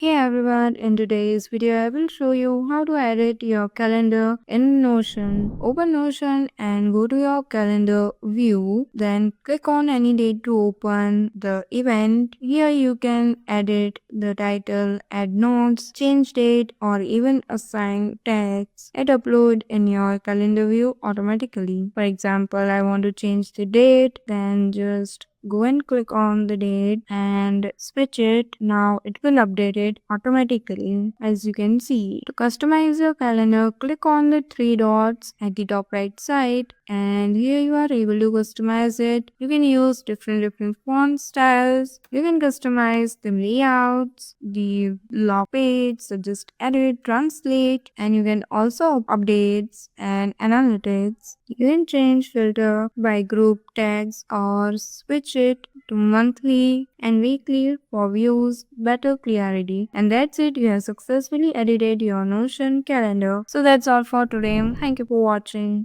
Hey everyone, in today's video I will show you how to edit your calendar in Notion. Open Notion and go to your calendar view, then click on any date to open the event. Here you can edit the title, add notes, change date or even assign tags and upload in your calendar view automatically. For example, I want to change the date, then just go and click on the date and switch it. Now it will update it automatically, as you can see. To customize your calendar, click on the three dots at the top right side and here you are able to customize it. You can use different font styles. You can customize the layouts, the log page, so just edit, translate, and you can also updates and analytics. You can change filter by group tags or switch it to monthly and weekly for views, better clarity. And that's it, you have successfully edited your Notion calendar. So that's all for today. Thank you for watching.